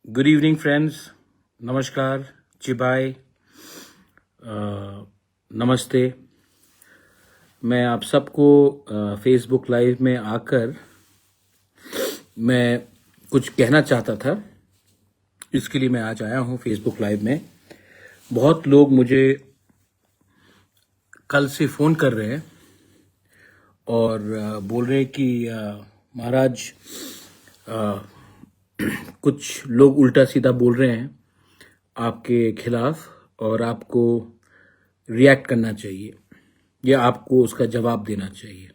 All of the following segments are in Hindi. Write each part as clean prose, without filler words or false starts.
गुड इवनिंग फ्रेंड्स, नमस्कार, चिबाय, नमस्ते। मैं आप सबको फेसबुक लाइव में आकर मैं कुछ कहना चाहता था, इसके लिए मैं आज आया हूँ फेसबुक लाइव में। बहुत लोग मुझे कल से फ़ोन कर रहे हैं और बोल रहे हैं कि महाराज कुछ लोग उल्टा सीधा बोल रहे हैं आपके खिलाफ और आपको रिएक्ट करना चाहिए या आपको उसका जवाब देना चाहिए।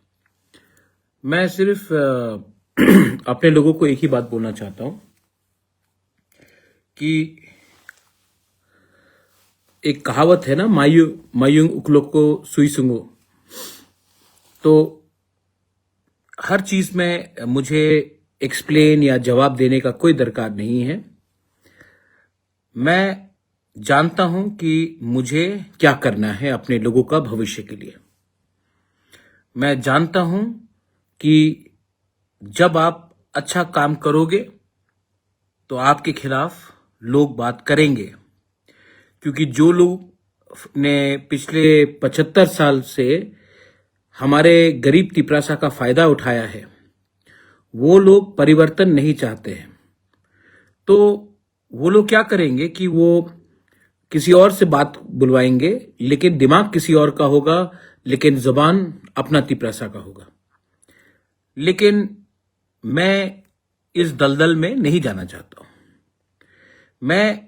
मैं सिर्फ अपने लोगों को एक ही बात बोलना चाहता हूं कि एक कहावत है ना, मायूंग उकलोक को सुई सुंगो। तो हर चीज में मुझे एक्सप्लेन या जवाब देने का कोई दरकार नहीं है। मैं जानता हूं कि मुझे क्या करना है अपने लोगों का भविष्य के लिए। मैं जानता हूं कि जब आप अच्छा काम करोगे तो आपके खिलाफ लोग बात करेंगे, क्योंकि जो लोग ने पिछले 75 साल से हमारे गरीब तिपरासा का फायदा उठाया है, वो लोग परिवर्तन नहीं चाहते हैं। तो वो लोग क्या करेंगे कि वो किसी और से बात बुलवाएंगे, लेकिन दिमाग किसी और का होगा, लेकिन जबान अपना तिपरासा का होगा। लेकिन मैं इस दलदल में नहीं जाना चाहता हूं। मैं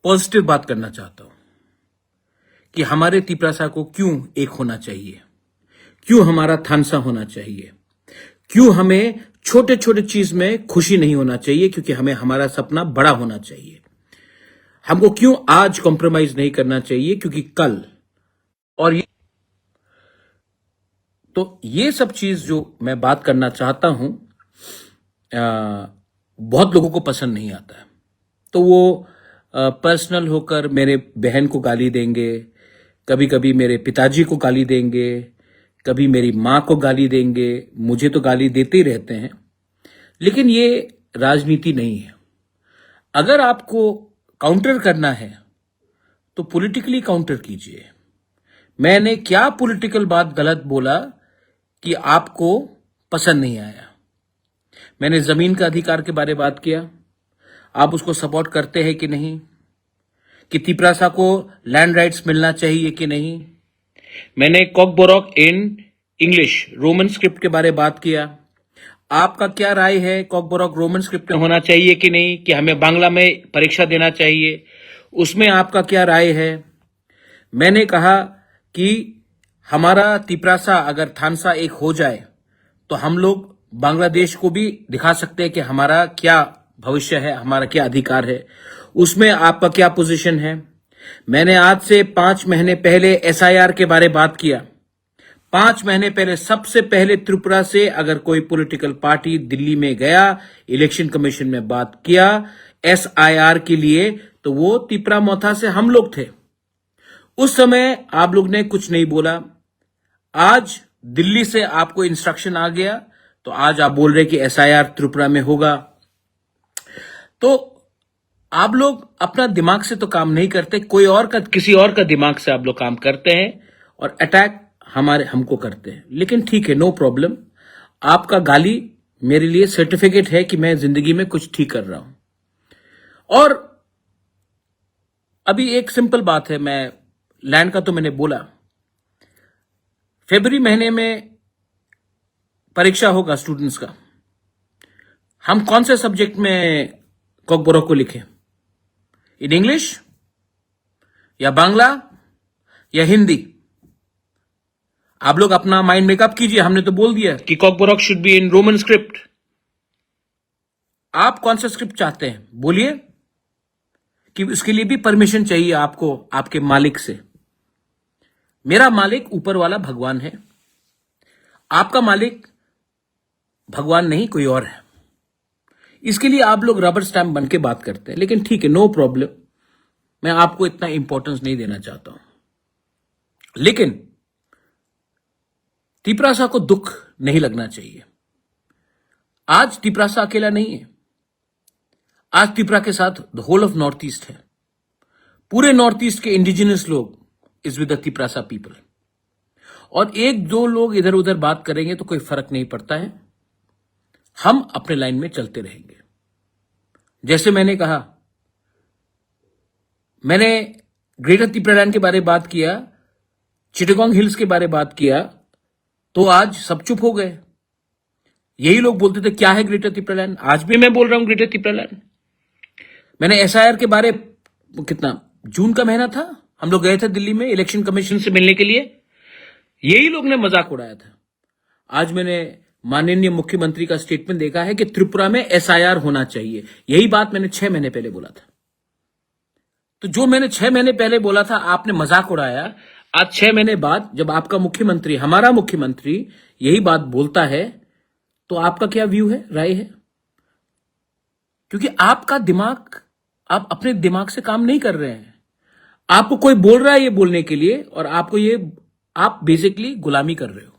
पॉजिटिव बात करना चाहता हूं कि हमारे तिपरासा को क्यों एक होना चाहिए, क्यों हमारा थानसा होना चाहिए, क्यों हमें छोटे छोटे चीज में खुशी नहीं होना चाहिए, क्योंकि हमें हमारा सपना बड़ा होना चाहिए। हमको क्यों आज कॉम्प्रोमाइज नहीं करना चाहिए, क्योंकि कल और ये सब चीज जो मैं बात करना चाहता हूं बहुत लोगों को पसंद नहीं आता है। तो वो पर्सनल होकर मेरे बहन को गाली देंगे, कभी कभी मेरे पिताजी को गाली देंगे, कभी मेरी माँ को गाली देंगे, मुझे तो गाली देते ही रहते हैं। लेकिन ये राजनीति नहीं है। अगर आपको काउंटर करना है तो पॉलिटिकली काउंटर कीजिए। मैंने क्या पॉलिटिकल बात गलत बोला कि आपको पसंद नहीं आया? मैंने जमीन का अधिकार के बारे में बात किया, आप उसको सपोर्ट करते हैं कि नहीं? कि तिपरासा को लैंड राइट्स मिलना चाहिए कि नहीं? मैंने Kokborok in English Roman script के बारे में बात किया, आपका क्या राय है? कॉकबोरॉक रोमन स्क्रिप्ट में होना चाहिए कि नहीं, कि हमें बांग्ला में परीक्षा देना चाहिए? उसमें आपका क्या राय है? मैंने कहा कि हमारा तिपरासा अगर थानसा एक हो जाए तो हम लोग बांग्लादेश को भी दिखा सकते हैं कि हमारा क्या भविष्य है, हमारा क्या अधिकार है। उसमें आपका क्या पोजीशन है? मैंने आज से 5 महीने पहले एसआईआर के बारे में बात किया। 5 महीने पहले सबसे पहले त्रिपुरा से अगर कोई पॉलिटिकल पार्टी दिल्ली में गया, इलेक्शन कमीशन में बात किया एसआईआर के लिए, तो वो तिपरा मोथा से हम लोग थे। उस समय आप लोग ने कुछ नहीं बोला। आज दिल्ली से आपको इंस्ट्रक्शन आ गया तो आज आप बोल रहे कि एसआईआर त्रिपुरा में होगा। तो आप लोग अपना दिमाग से तो काम नहीं करते, कोई और का, किसी और का दिमाग से आप लोग काम करते हैं और अटैक हमको करते हैं। लेकिन ठीक है, नो प्रॉब्लम। आपका गाली मेरे लिए सर्टिफिकेट है कि मैं जिंदगी में कुछ ठीक कर रहा हूं। और अभी एक सिंपल बात है, मैं लैंड का तो मैंने बोला, फरवरी महीने में परीक्षा होगा स्टूडेंट्स का। हम कौन से सब्जेक्ट में कॉकबोरॉक को लिखें? इन इंग्लिश या बांग्ला या हिंदी? आप लोग अपना माइंड मेकअप कीजिए। हमने तो बोल दिया कि Kokborok should be in Roman script. आप कौन सा स्क्रिप्ट चाहते हैं बोलिए, कि इसके लिए भी परमिशन चाहिए आपको आपके मालिक से। मेरा मालिक ऊपर वाला भगवान है, आपका मालिक भगवान नहीं, कोई और है। इसके लिए आप लोग रबर स्टैम्प बन के बात करते हैं। लेकिन ठीक है, नो प्रॉब्लम, मैं आपको इतना इंपॉर्टेंस नहीं देना चाहता हूं। लेकिन तिपरासा को दुख नहीं लगना चाहिए। आज तिपरासा अकेला नहीं है। आज त्रिपुरा के साथ the whole of North East है। पूरे नॉर्थ ईस्ट के इंडिजिनस लोग is with the Tiprasa people. और एक दो लोग इधर उधर बात करेंगे तो कोई फर्क नहीं पड़ता है, हम अपने लाइन में चलते रहेंगे। जैसे मैंने कहा, मैंने ग्रेटर त्रिपुरालैंड के बारे में बात किया, चिटागोंग हिल्स के बारे में बात किया, तो आज सब चुप हो गए। यही लोग बोलते थे क्या है ग्रेटर त्रिपुरालैंड, आज भी मैं बोल रहा हूं ग्रेटर त्रिपुरालैंड। मैंने एसआईआर के बारे, कितना जून का महीना था, हम लोग गए थे दिल्ली में इलेक्शन कमीशन से मिलने के लिए, यही लोग ने मजाक उड़ाया था। आज मैंने माननीय मुख्यमंत्री का स्टेटमेंट देखा है कि त्रिपुरा में एसआईआर होना चाहिए। यही बात मैंने 6 महीने पहले बोला था। तो जो मैंने 6 महीने पहले बोला था आपने मजाक उड़ाया। आज 6 महीने बाद जब आपका मुख्यमंत्री, हमारा मुख्यमंत्री यही बात बोलता है, तो आपका क्या व्यू है, राय है? क्योंकि आपका दिमाग, आप अपने दिमाग से काम नहीं कर रहे हैं। आपको कोई बोल रहा है ये बोलने के लिए, और आपको ये, आप बेसिकली गुलामी कर रहे हो।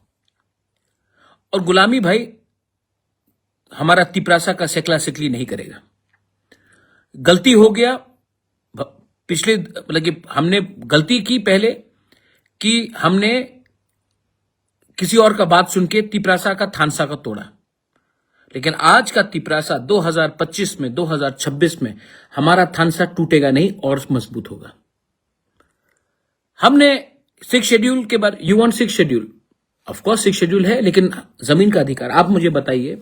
और गुलामी भाई हमारा तिपरासा का सेकला सेकली नहीं करेगा। गलती हो गया पिछले, मतलब कि हमने गलती की पहले कि हमने किसी और का बात सुन के तिपरासा का थानसा का तोड़ा। लेकिन आज का तिपरासा 2025 में, 2026 में हमारा थानसा टूटेगा नहीं और मजबूत होगा। हमने 6 शेड्यूल के बारे, you want 6 schedule, of course 6 schedule है, लेकिन जमीन का अधिकार आप मुझे बताइए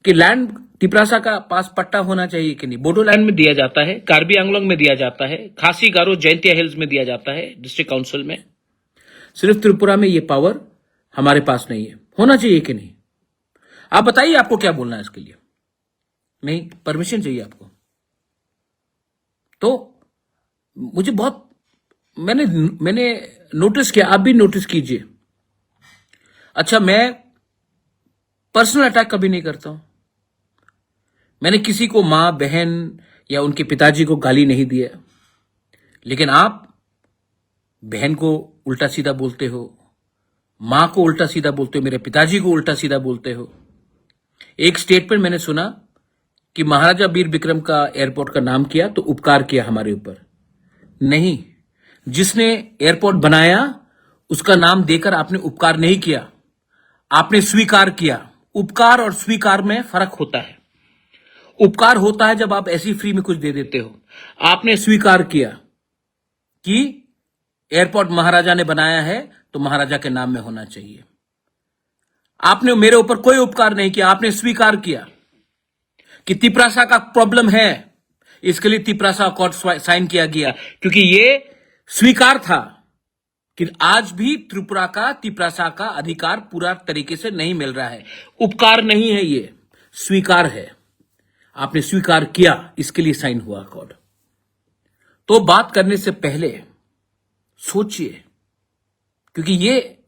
कि लैंड तिपरासा का पास पट्टा होना चाहिए कि नहीं। बोडोलैंड में दिया जाता है, कार्बी आंगलोंग में दिया जाता है, खासी गारो जैंतिया हिल्स में दिया जाता है डिस्ट्रिक्ट काउंसिल में। सिर्फ त्रिपुरा में ये पावर हमारे पास नहीं है। होना चाहिए कि नहीं? आप बताइए आपको क्या बोलना है इसके लिए। नहीं, परमिशन चाहिए आपको। तो मुझे बहुत, मैंने नोटिस किया, आप भी नोटिस कीजिए। अच्छा, मैं पर्सनल अटैक कभी नहीं करता हूं। मैंने किसी को मां, बहन या उनके पिताजी को गाली नहीं दिया। लेकिन आप बहन को उल्टा सीधा बोलते हो, मां को उल्टा सीधा बोलते हो, मेरे पिताजी को उल्टा सीधा बोलते हो। एक स्टेटमेंट मैंने सुना कि महाराजा वीर विक्रम का एयरपोर्ट का नाम किया तो उपकार किया हमारे ऊपर। नहीं, जिसने एयरपोर्ट बनाया उसका नाम देकर आपने उपकार नहीं किया, आपने स्वीकार किया। उपकार और स्वीकार में फर्क होता है। उपकार होता है जब आप ऐसी फ्री में कुछ दे देते हो। आपने स्वीकार किया कि एयरपोर्ट महाराजा ने बनाया है तो महाराजा के नाम में होना चाहिए। आपने मेरे ऊपर कोई उपकार नहीं किया, आपने स्वीकार किया कि तिपरासा का प्रॉब्लम है, इसके लिए तिपरासा अकॉर्ड साइन किया गया। क्योंकि ये स्वीकार था कि आज भी त्रिपुरा का, तिपरासा का अधिकार पूरा तरीके से नहीं मिल रहा है। उपकार नहीं है, ये स्वीकार है। आपने स्वीकार किया, इसके लिए साइन हुआ अकॉर्ड। तो बात करने से पहले सोचिए, क्योंकि ये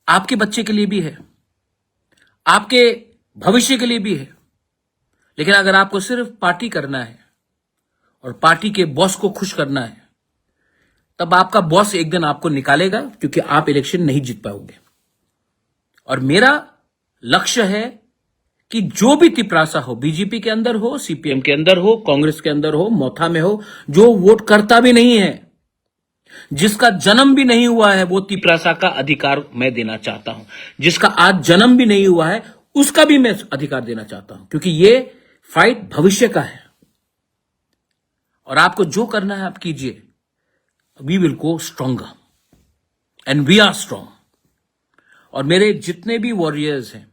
आपके बच्चे के लिए भी है, आपके भविष्य के लिए भी है। लेकिन अगर आपको सिर्फ पार्टी करना है और पार्टी के बॉस को खुश करना है, तब आपका बॉस एक दिन आपको निकालेगा, क्योंकि आप इलेक्शन नहीं जीत पाओगे। और मेरा लक्ष्य है कि जो भी तिपरासा हो, बीजेपी के अंदर हो, सीपीएम के अंदर हो, कांग्रेस के अंदर हो, मोथा में हो, जो वोट करता भी नहीं है, जिसका जन्म भी नहीं हुआ है, वो तिपरासा का अधिकार मैं देना चाहता हूं। जिसका आज जन्म भी नहीं हुआ है, उसका भी मैं अधिकार देना चाहता हूं, क्योंकि ये फाइट भविष्य का है। और आपको जो करना है आप कीजिए। We will go stronger and we are strong. और मेरे जितने भी वॉरियर्स हैं,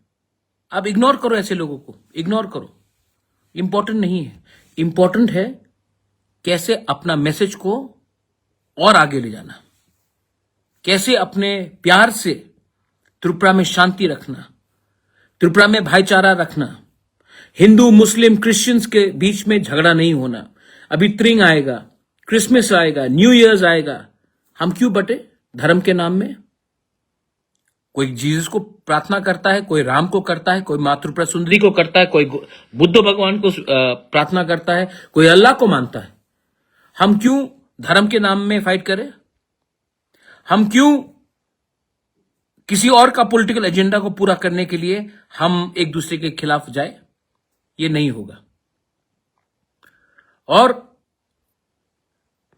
आप इग्नोर करो, ऐसे लोगों को इग्नोर करो। इंपॉर्टेंट नहीं है। इंपॉर्टेंट है कैसे अपना मैसेज को और आगे ले जाना, कैसे अपने प्यार से त्रिपुरा में शांति रखना, त्रिपुरा में भाईचारा रखना, हिंदू मुस्लिम क्रिश्चियंस के बीच में झगड़ा नहीं होना। अभी त्रिंग आएगा, क्रिसमस आएगा, न्यू ईयर्स आएगा, हम क्यों बटे धर्म के नाम में? कोई जीसस को प्रार्थना करता है, कोई राम को करता है, कोई मातृ सुंदरी को करता है, कोई बुद्ध भगवान को प्रार्थना करता है, कोई अल्लाह को मानता है। हम क्यों धर्म के नाम में फाइट करें? हम क्यों किसी और का पॉलिटिकल एजेंडा को पूरा करने के लिए हम एक दूसरे के खिलाफ जाए? ये नहीं होगा। और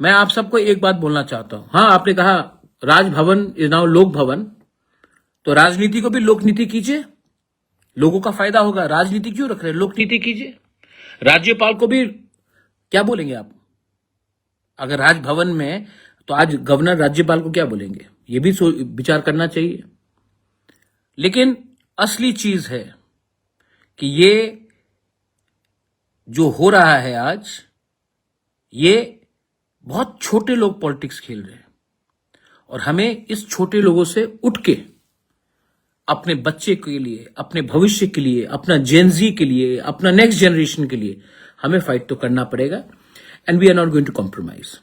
मैं आप सबको एक बात बोलना चाहता हूं। हां, आपने कहा राजभवन इज नाउ लोक भवन, तो राजनीति को भी लोकनीति कीजिए, लोगों का फायदा होगा। राजनीति क्यों रख रहे हैं, लोकनीति कीजिए। राज्यपाल को भी क्या बोलेंगे आप अगर राजभवन में, तो आज गवर्नर राज्यपाल को क्या बोलेंगे, ये भी विचार करना चाहिए। लेकिन असली चीज है कि ये जो हो रहा है आज, ये बहुत छोटे लोग पॉलिटिक्स खेल रहे हैं और हमें इस छोटे लोगों से उठ के अपने बच्चे के लिए, अपने भविष्य के लिए, अपना जेनजी के लिए, अपना नेक्स्ट जनरेशन के लिए हमें फाइट तो करना पड़ेगा। And we are not going to compromise.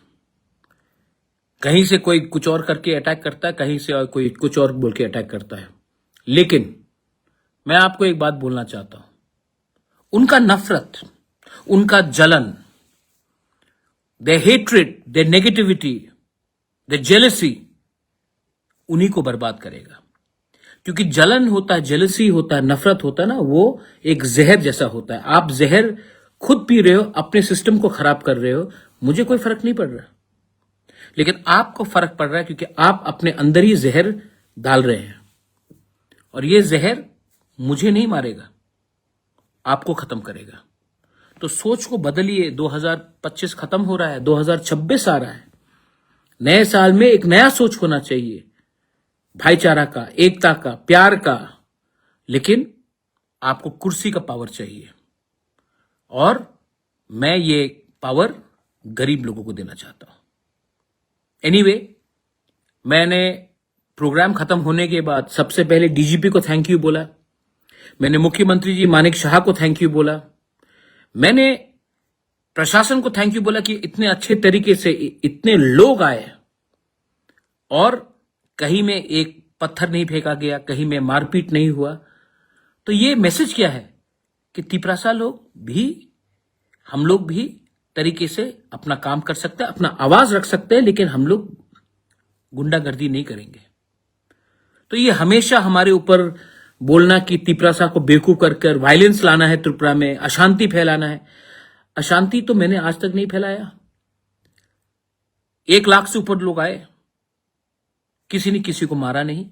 कहीं से कोई कुछ और करके अटैक करता है, कहीं से कोई कुछ और बोल के अटैक करता है, लेकिन मैं आपको एक बात बोलना चाहता हूं, उनका नफरत, उनका जलन, their hatred, their negativity, their jealousy उन्हीं को बर्बाद करेगा। क्योंकि जलन होता है, जेलसी होता है, नफरत होता है ना, वो एक जहर जैसा होता है। आप जहर खुद पी रहे हो, अपने सिस्टम को खराब कर रहे हो, मुझे कोई फर्क नहीं पड़ रहा, लेकिन आपको फर्क पड़ रहा है क्योंकि आप अपने अंदर ही जहर डाल रहे हैं और ये जहर मुझे नहीं मारेगा, आपको खत्म करेगा। तो सोच को बदलिए। 2025 खत्म हो रहा है, 2026 आ रहा है। नए साल में एक नया सोच होना चाहिए, भाईचारा का, एकता का, प्यार का। लेकिन आपको कुर्सी का पावर चाहिए और मैं ये पावर गरीब लोगों को देना चाहता हूं। एनीवे, मैंने प्रोग्राम खत्म होने के बाद सबसे पहले डीजीपी को थैंक यू बोला, मैंने मुख्यमंत्री जी मानिक शाह को थैंक यू बोला, मैंने प्रशासन को थैंक यू बोला कि इतने अच्छे तरीके से इतने लोग आए और कहीं में एक पत्थर नहीं फेंका गया, कहीं में मारपीट नहीं हुआ। तो ये मैसेज क्या है कि तिपरासा लोग भी, हम लोग भी तरीके से अपना काम कर सकते हैं, अपना आवाज रख सकते हैं, लेकिन हम लोग गुंडागर्दी नहीं करेंगे। तो ये हमेशा हमारे ऊपर बोलना कि तिपरासा को बेवकूफ कर वायलेंस लाना है, त्रिपुरा में अशांति फैलाना है। अशांति तो मैंने आज तक नहीं फैलाया। 1 लाख से ऊपर लोग आए, किसी ने किसी को मारा नहीं,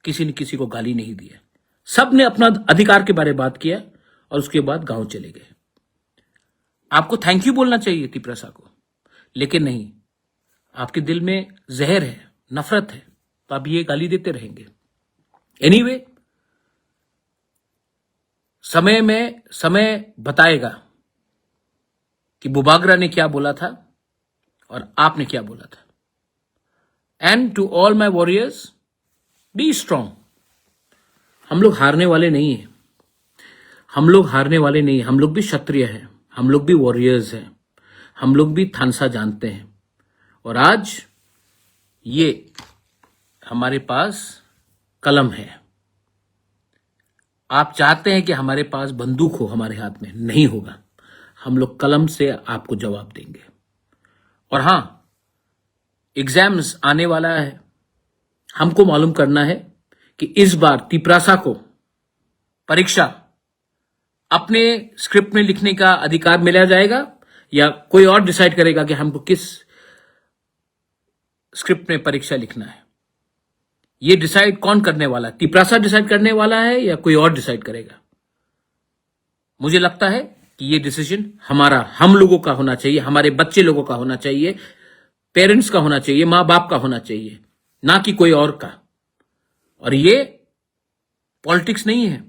किसी ने किसी को गाली नहीं दिया, सब ने अपना अधिकार के बारे में बात किया और उसके बाद गांव चले गए। आपको थैंक यू बोलना चाहिए तिपरासा को, लेकिन नहीं, आपके दिल में जहर है, नफरत है, तो आप ये गाली देते रहेंगे। एनीवे, समय बताएगा कि बुबागरा ने क्या बोला था और आपने क्या बोला था। And to all my warriors, be strong. हम लोग हारने वाले नहीं हैं, हम लोग हारने वाले नहीं हैं, हम लोग भी क्षत्रिय हैं, हम लोग भी वॉरियर्स हैं, हम लोग भी थानसा जानते हैं। और आज ये हमारे पास कलम है। आप चाहते हैं कि हमारे पास बंदूक हो, हमारे हाथ में नहीं होगा। हम लोग कलम से आपको जवाब देंगे। और हां, एग्जाम्स आने वाला है, हमको मालूम करना है कि इस बार तिपरासा को परीक्षा अपने स्क्रिप्ट में लिखने का अधिकार मिला जाएगा या कोई और डिसाइड करेगा कि हमको किस स्क्रिप्ट में परीक्षा लिखना है। ये डिसाइड कौन करने वाला है? तिपरासा डिसाइड करने वाला है या कोई और डिसाइड करेगा? मुझे लगता है कि ये डिसीजन हमारा, हम लोगों का होना चाहिए, हमारे बच्चे लोगों का होना चाहिए, पेरेंट्स का होना चाहिए, मां बाप का होना चाहिए, ना कि कोई और का। और ये पॉलिटिक्स नहीं है,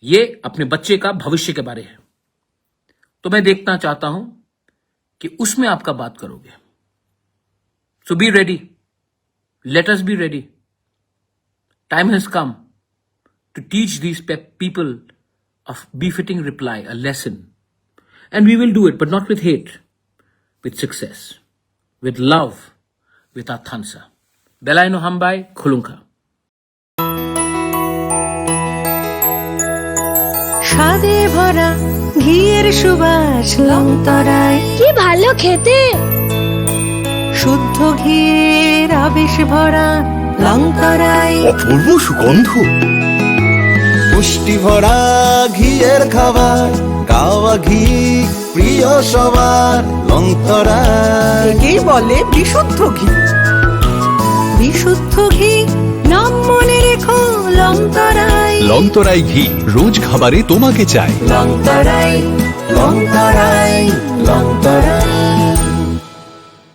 ये अपने बच्चे का भविष्य के बारे है। तो मैं देखना चाहता हूं कि उसमें आपका बात करोगे। So be ready, let us be ready. Time has come to teach these people of befitting reply, a lesson. And we will do it, but not with hate, with success, with love, with our Thansa. Belaino Hambai, Khulunka. স্বাদে ভরা ঘিয়ের সুবাস লংতরায়, কি ভালো খেতে। শুদ্ধ ঘিয়ের আবেশ ভরা লংতরায়, অপূর্ব সুগন্ধ, পুষ্টি ভরা ঘিয়ের খাবার, গাওয়া ঘি প্রিয় সবার লংতরায়। একেই বলে বিশুদ্ধ ঘি। বিশুদ্ধ ঘি নাম মনে রেখো, লংতরাই। লংতরাই ঘি রোজ খাবারে তোমাকে চাই। লংতরাই লংতরাই লংতরাই।